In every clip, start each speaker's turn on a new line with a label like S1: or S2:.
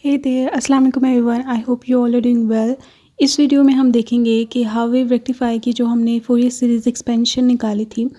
S1: हे there, अस्सलाम वालेकुम everyone. I hope you all are doing well. इस वीडियो में हम देखेंगे कि हाउ वेव रेक्टिफाई की जो हमने फोरियर सीरीज़ एक्सपेंशन निकाली थी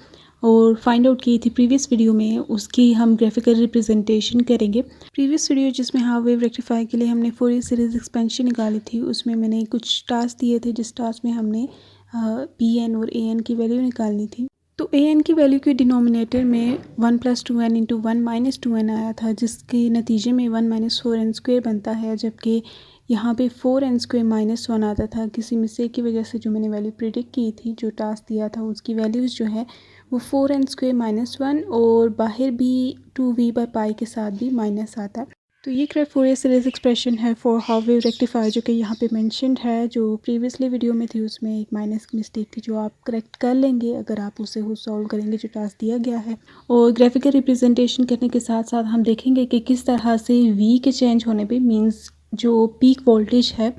S1: और फाइंड आउट की थी प्रीवियस वीडियो में, उसकी हम ग्राफिकल रिप्रेजेंटेशन करेंगे। प्रीवियस वीडियो जिसमें हाउ वेव रेक्टिफाई के लिए हमने फोरियर सीरीज़ एक्सपेंशन निकाली थी, उसमें मैंने कुछ टास्क दिए थे जिस टास्क में हमने पी एन और ए एन की वैल्यू निकालनी थी। तो ए एन की वैल्यू के डिनोमिनेटर में 1 + 2n × 1 - 2n आया था, जिसके नतीजे में 1 - 4n² बनता है, जबकि यहाँ पे 4n² - 1 आता था। किसी मिस्टेक की वजह से जो मैंने वैल्यू प्रिडिक्ट की थी, जो टास्क दिया था, उसकी वैल्यूज़ जो है वो 4n² - 1 और बाहर भी 2v/π के साथ भी माइनस आता है। तो ये करेक्ट फोरियर सीरीज़ एक्सप्रेशन है फॉर हाउ वेव रेक्टिफाई, जो कि यहाँ पे मेंशन्ड है। जो प्रीवियसली वीडियो में थी उसमें एक माइनस की मिस्टेक थी, जो आप करेक्ट कर लेंगे अगर आप उसे सॉल्व करेंगे जो टास्क दिया गया है। और ग्राफिकल रिप्रेजेंटेशन करने के साथ साथ हम देखेंगे कि किस तरह से वी के चेंज होने पे, मींस जो पीक वोल्टेज है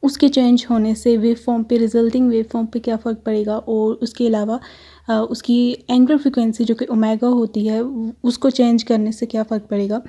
S1: उसके चेंज होने से वेव फॉर्म पे, रिजल्टिंग वेव फॉर्म पे क्या फ़र्क पड़ेगा, और उसके अलावा उसकी एंगुलर फ्रिक्वेंसी जो कि ओमेगा होती है उसको चेंज करने से क्या फ़र्क पड़ेगा।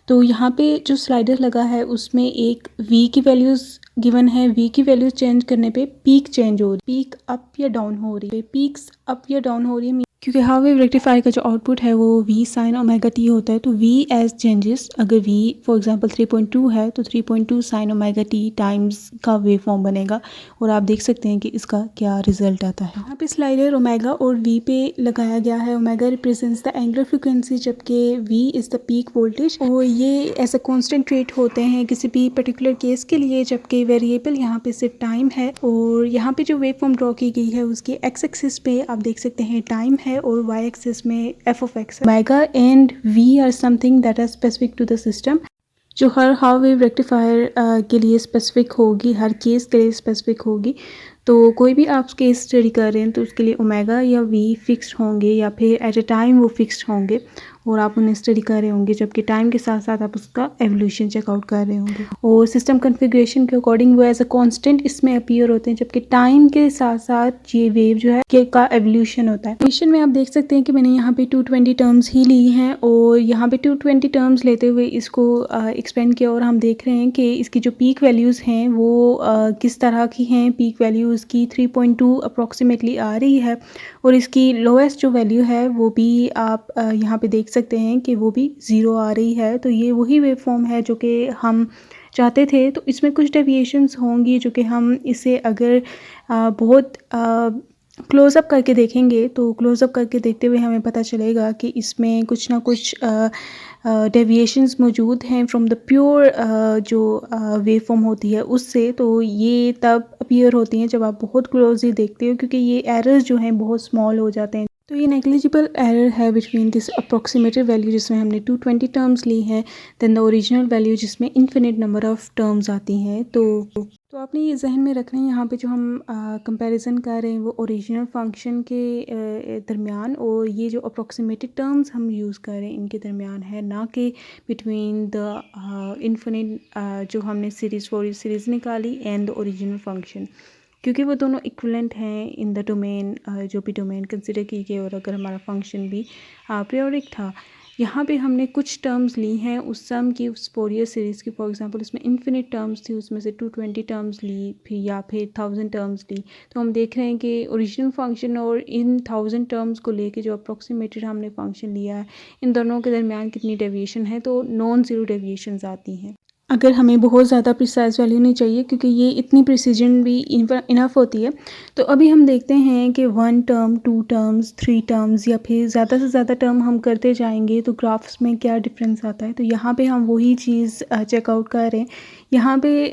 S1: तो यहाँ पे जो स्लाइडर लगा है उसमें एक वी की वैल्यूज़ गिवन है। वी की वैल्यूज़ चेंज करने पे पीक चेंज हो रही है, पीक अप या डाउन हो रही है, पीक्स अप या डाउन हो रही है, क्योंकि हाउ वेव रेक्टिफाई का जो आउटपुट है वो वी साइन ओमेगा टी होता है। तो वी एज चेंजेस, अगर वी फॉर एग्जांपल 3.2 है तो 3.2 साइन ओमेगा टी टाइम्स का वेव फॉर्म बनेगा, और आप देख सकते हैं कि इसका क्या रिजल्ट आता है। यहाँ पे स्लाइडर ओमेगा और वी पे लगाया गया है। Omega represents the angular frequency, जबकि V is the peak voltage, और ये ऐसा कॉन्स्टेंट रेट होते हैं किसी भी पर्टिकुलर केस के लिए, जबकि वेरिएबल यहाँ पे सिर्फ टाइम है। और यहाँ पे जो वेव फॉर्म ड्रॉ की गई है उसके एक्स एक्सिस पे आप देख सकते हैं टाइम है, और वाई एक्सिस में एफ ऑफ एक्स है। Omega and V are something that are specific to the system, जो हर हाउ वेव रेक्टिफायर के लिए स्पेसिफिक होगी, हर केस के लिए स्पेसिफिक होगी। तो कोई भी आप केस स्टडी कर रहे हैं तो उसके लिए ओमेगा या वी फिक्स्ड होंगे, या फिर एट ए टाइम वो फिक्स्ड होंगे और आप उन्हें स्टडी कर रहे होंगे, जबकि टाइम के साथ साथ आप उसका एवोल्यूशन चेकआउट कर रहे होंगे। और सिस्टम कॉन्फ़िगरेशन के अकॉर्डिंग वो एज अ कांस्टेंट इसमें अपीयर होते हैं, जबकि टाइम के साथ साथ ये वेव जो है के का एवोल्यूशन होता है। एवोल्यूशन में आप देख सकते हैं कि मैंने यहाँ पे 220 टर्म्स ही ली हैं, और यहाँ पे 220 टर्म्स लेते हुए इसको एक्सपेंड किया, और हम देख रहे हैं कि इसकी जो पीक वैल्यूज़ हैं वो किस तरह की हैं। पीक वैल्यूज़ की 3.2 अप्रॉक्सीमेटली आ रही है, और इसकी लोएस्ट जो वैल्यू है वो भी आप यहाँ पे देख सकते हैं कि वो भी 0 आ रही है। तो ये वही वेव फॉर्म है जो कि हम चाहते थे। तो इसमें कुछ डेविएशंस होंगी, जो कि हम इसे अगर बहुत क्लोज़अप करके देखेंगे, तो क्लोज़अप करके देखते हुए हमें पता चलेगा कि इसमें कुछ ना कुछ डेविएशंस मौजूद हैं फ्रॉम द प्योर जो वेव फॉर्म होती है उससे। तो ये तब अपीयर होती हैं जब आप बहुत क्लोजली देखते हो, क्योंकि ये एरर्स जो हैं बहुत स्मॉल हो जाते हैं। तो ये नेग्लिजिबल एरर है बिटवीन दिस अप्रॉक्सीमेटेड वैल्यू जिसमें हमने 220 टर्म्स ली हैं, देन द ओरिजिनल वैल्यू जिसमें इन्फिनिट नंबर ऑफ़ टर्म्स आती हैं। तो आपने ये जहन में रखना है, यहाँ पे जो हम कंपैरिजन कर रहे हैं वो ओरिजिनल फंक्शन के दरमियान, और ये जो अप्रॉक्सीमेटेड टर्म्स हम यूज़ कर रहे हैं इनके दरमियान है, ना कि बिटवीन द इन्फिनिट जो हमने फोरियर सीरीज़ निकाली एंड द ओरिजिनल फंक्शन, क्योंकि वो दोनों इक्विवेलेंट हैं इन द डोमेन, जो भी डोमेन कंसिडर की गई, और अगर हमारा फंक्शन भी पीरियोडिक था। यहाँ पे हमने कुछ टर्म्स ली हैं उस सम की, उस फोरियर सीरीज़ की। फॉर एग्जांपल इसमें इन्फिनिट टर्म्स थी, उसमें से 220 टर्म्स ली, फिर या फिर 1000 टर्म्स ली। तो हम देख रहे हैं कि ओरिजिनल फंक्शन और इन 1000 टर्म्स को लेके जो अप्रॉक्सीमेटेड हमने फंक्शन लिया है, इन दोनों के दरमियान कितनी डेविएशन है, तो नॉन ज़ीरो डेविएशंस आती हैं। अगर हमें बहुत ज़्यादा प्रिसाइज वैल्यू नहीं चाहिए, क्योंकि ये इतनी प्रिसीजन भी इनफ होती है। तो अभी हम देखते हैं कि 1 टर्म, 2 टर्म्स, 3 टर्म्स, या फिर ज़्यादा से ज़्यादा टर्म हम करते जाएंगे तो ग्राफ्स में क्या डिफरेंस आता है। तो यहाँ पे हम वही चीज़ चेकआउट कर रहे हैं। यहाँ पे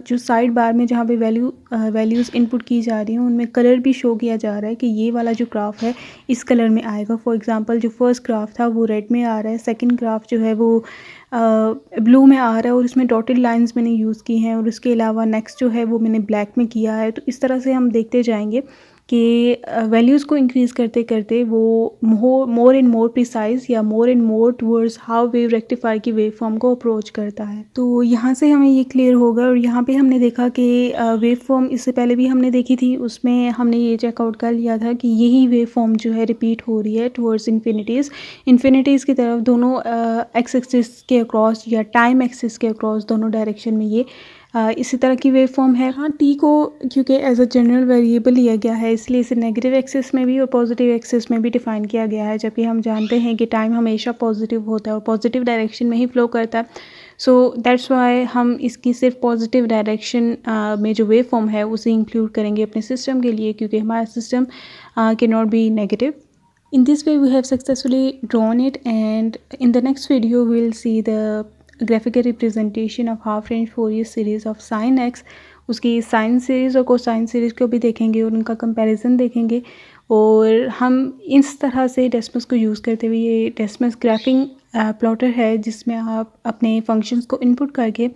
S1: जो साइड बार में जहाँ पे वैल्यूज़ इनपुट की जा रही हैं उनमें कलर भी शो किया जा रहा है कि ये वाला जो ग्राफ है इस कलर में आएगा। फॉर एग्जांपल जो फर्स्ट ग्राफ था वो रेड में आ रहा है, सेकंड ग्राफ जो है वो ब्लू में आ रहा है, और इसमें डॉटेड लाइंस मैंने यूज़ की हैं, और उसके अलावा नेक्स्ट जो है वो मैंने ब्लैक में किया है। तो इस तरह से हम देखते जाएंगे कि वैल्यूज़ को इंक्रीज़ करते करते वो मोर एंड मोर प्रिसाइज या more and more towards how wave rectifier की वेव फॉर्म को अप्रोच करता है। तो यहाँ से हमें ये क्लियर होगा। और यहाँ पे हमने देखा कि वेव फॉर्म इससे पहले भी हमने देखी थी, उसमें हमने ये चेकआउट कर लिया था कि यही वेव फॉर्म जो है रिपीट हो रही है टूवर्ड्स इन्फिनिटीज़ की तरफ, दोनों एक्स एक्सिस के अक्रॉस या टाइम एक्सिस के अक्रॉस, दोनों डायरेक्शन में ये इसी तरह की वेव फॉर्म है। हाँ, टी को क्योंकि एज अ जनरल वेरिएबल लिया गया है, इसलिए इसे नेगेटिव एक्सिस में भी और पॉजिटिव एक्सिस में भी डिफाइन किया गया है, जबकि हम जानते हैं कि टाइम हमेशा पॉजिटिव होता है और पॉजिटिव डायरेक्शन में ही फ्लो करता है। सो दैट्स वाई हम इसकी सिर्फ पॉजिटिव डायरेक्शन में जो वेव फॉर्म है उसे इंक्लूड करेंगे अपने सिस्टम के लिए, क्योंकि हमारा system can not be negative. In this way we have successfully drawn it, and in the next video we will see the graphical representation of half range Fourier series of sin x. उसकी sine series और cosine series को भी देखेंगे और उनका comparison देखेंगे। और हम इस तरह से डेस्मस को यूज़ करते हुए, ये डेस्मस ग्राफिंग प्लॉटर है जिसमें आप अपने फंक्शंस को इनपुट करके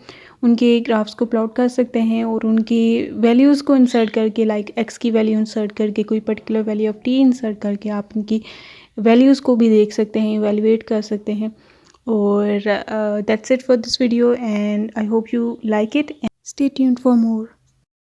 S1: उनके ग्राफ्स को प्लॉट कर सकते हैं और उनकी वैल्यूज़ को इंसर्ट करके, लाइक एक्स की वैल्यू इंसर्ट करके, कोई particular value of T insert करके आप उनकी वैल्यूज़ को भी देख सकते हैं, इवैल्यूएट कर सकते हैं। और that's it for this video, and I hope you like it, and stay tuned for more.